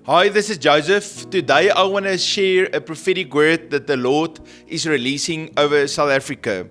Hi, this is Joseph. Today I want to share a prophetic word that the Lord is releasing over South Africa.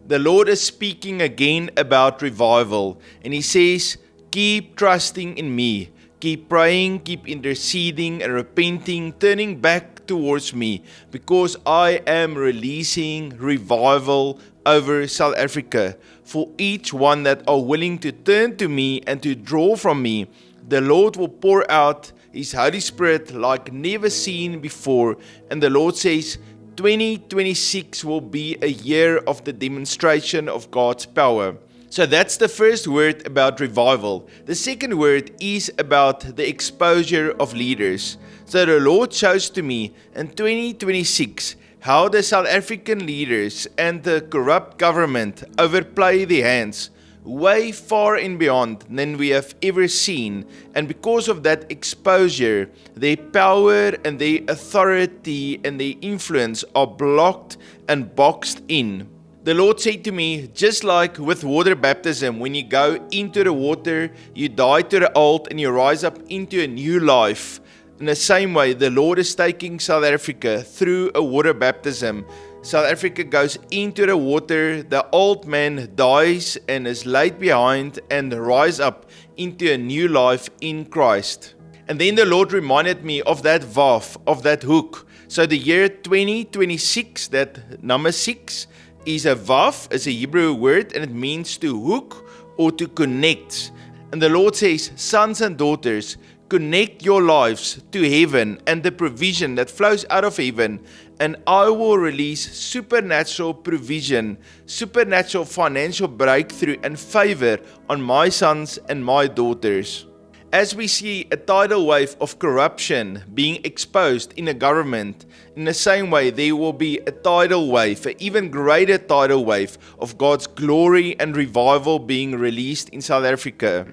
The Lord is speaking again about revival, and He says, keep trusting in me, keep praying, keep interceding and repenting, turning back towards me, because I am releasing revival over South Africa. For each one that are willing to turn to me and to draw from me, the Lord will pour out His Holy Spirit like never seen before. And the Lord says 2026 will be a year of the demonstration of God's power. So that's the first word about revival. The second word is about the exposure of leaders. So the Lord shows to me in 2026 how the South African leaders and the corrupt government overplay their hands way far and beyond than we have ever seen, and because of that exposure, their power and their authority and their influence are blocked and boxed in. The Lord said to me, just like with water baptism, when you go into the water, you die to the old and you rise up into a new life. In the same way, the Lord is taking South Africa through a water baptism. South Africa goes into the water, the old man dies and is laid behind and rise up into a new life in Christ. And then the Lord reminded me of that vav, of that hook. So the year 2026, that number 6, is a vav, is a Hebrew word, and it means to hook or to connect. And the Lord says, sons and daughters, connect your lives to heaven and the provision that flows out of heaven, and I will release supernatural provision, supernatural financial breakthrough and favor on my sons and my daughters. As we see a tidal wave of corruption being exposed in the government, in the same way there will be a tidal wave, an even greater tidal wave of God's glory and revival being released in South Africa.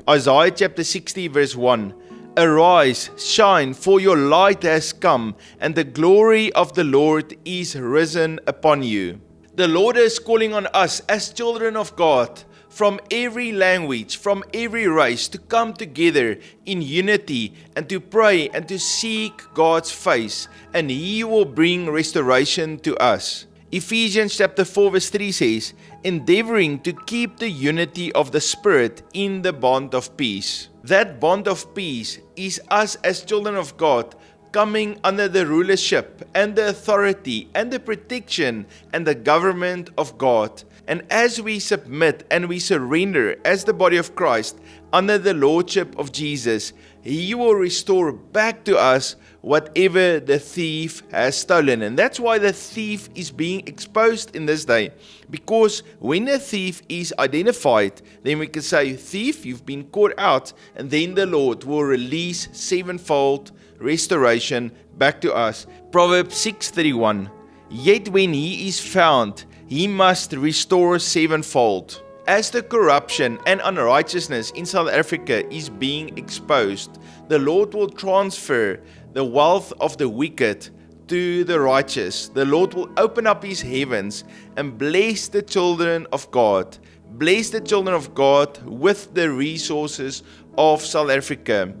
Isaiah chapter 60 verse 1. Arise, shine, for your light has come, and the glory of the Lord is risen upon you. The Lord is calling on us as children of God, from every language, from every race, to come together in unity and to pray and to seek God's face, and He will bring restoration to us. Ephesians chapter 4 verse 3 says, endeavoring to keep the unity of the Spirit in the bond of peace. That bond of peace is us as children of God coming under the rulership and the authority and the protection and the government of God. And as we submit and we surrender as the body of Christ under the lordship of Jesus, He will restore back to us whatever the thief has stolen. And that's why the thief is being exposed in this day. Because when a thief is identified, then we can say, thief, you've been caught out. And then the Lord will release sevenfold restoration back to us. Proverbs 6:31. Yet when he is found, he must restore sevenfold. As the corruption and unrighteousness in South Africa is being exposed, the Lord will transfer the wealth of the wicked to the righteous. The Lord will open up His heavens and bless the children of God. Bless the children of God with the resources of South Africa.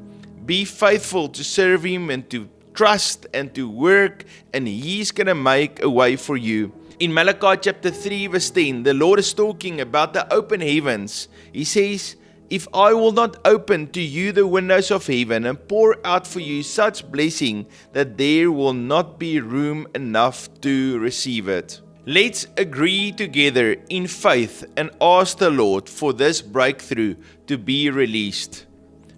Be faithful to serve Him and to trust and to work, and He's going to make a way for you. In Malachi chapter 3 verse 10, the Lord is talking about the open heavens. He says, if I will not open to you the windows of heaven and pour out for you such blessing that there will not be room enough to receive it. Let's agree together in faith and ask the Lord for this breakthrough to be released.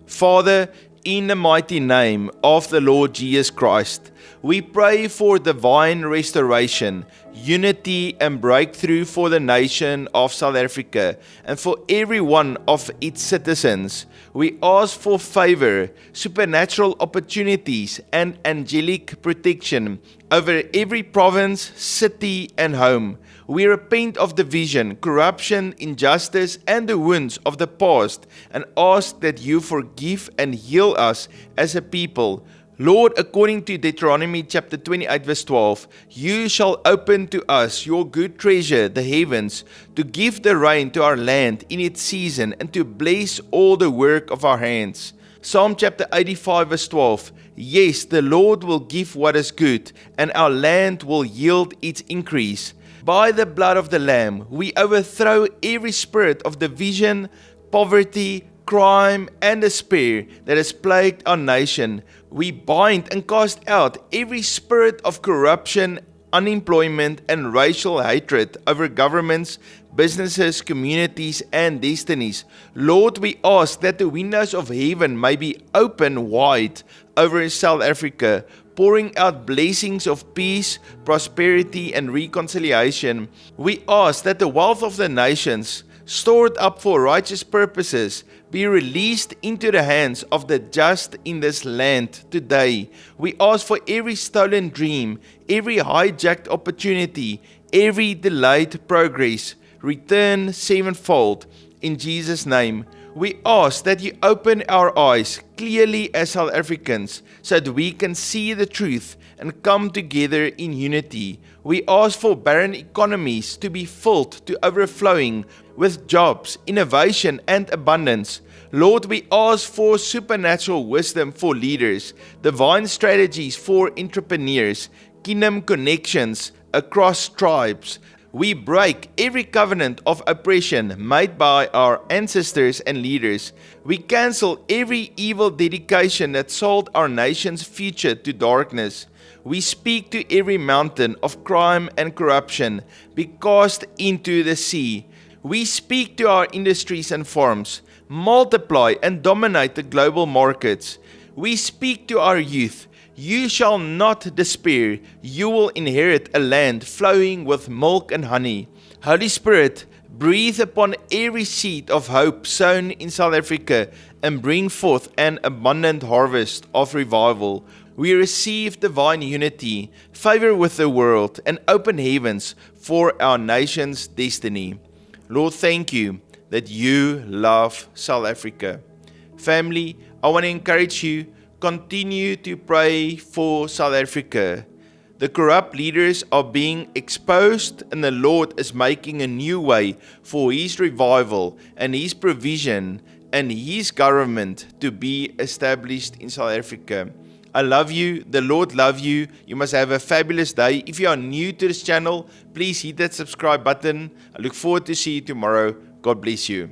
Father, in the mighty name of the Lord Jesus Christ, we pray for divine restoration, unity and breakthrough for the nation of South Africa and for every one of its citizens. We ask for favor, supernatural opportunities and angelic protection over every province, city and home. We repent of division, corruption, injustice and the wounds of the past and ask that you forgive and heal us as a people. Lord, according to Deuteronomy chapter 28 verse 12, you shall open to us your good treasure, the heavens, to give the rain to our land in its season and to bless all the work of our hands. Psalm chapter 85 verse 12. Yes, the Lord will give what is good, and our land will yield its increase. By the blood of the Lamb, we overthrow every spirit of division, poverty, crime, and despair that has plagued our nation. We bind and cast out every spirit of corruption, unemployment, and racial hatred over governments, businesses, communities, and destinies. Lord, we ask that the windows of heaven may be open wide over South Africa, pouring out blessings of peace, prosperity, and reconciliation. We ask that the wealth of the nations, stored up for righteous purposes, be released into the hands of the just in this land today. We ask for every stolen dream, every hijacked opportunity, every delayed progress, return sevenfold. In Jesus' name, we ask that you open our eyes clearly as South Africans so that we can see the truth and come together in unity. We ask for barren economies to be filled to overflowing with jobs, innovation, and abundance. Lord, we ask for supernatural wisdom for leaders, divine strategies for entrepreneurs, kingdom connections across tribes. We break every covenant of oppression made by our ancestors and leaders. We cancel every evil dedication that sold our nation's future to darkness. We speak to every mountain of crime and corruption be cast into the sea. We speak to our industries and farms, multiply and dominate the global markets. We speak to our youth. You shall not despair. You will inherit a land flowing with milk and honey. Holy Spirit, breathe upon every seed of hope sown in South Africa and bring forth an abundant harvest of revival. We receive divine unity, favor with the world, and open heavens for our nation's destiny. Lord, thank you that you love South Africa. Family, I want to encourage you, continue to pray for South Africa. The corrupt leaders are being exposed, and the Lord is making a new way for His revival and His provision and His government to be established in South Africa. I love you. The Lord loves you. You must have a fabulous day. If you are new to this channel, please hit that subscribe button. I look forward to see you tomorrow. God bless you.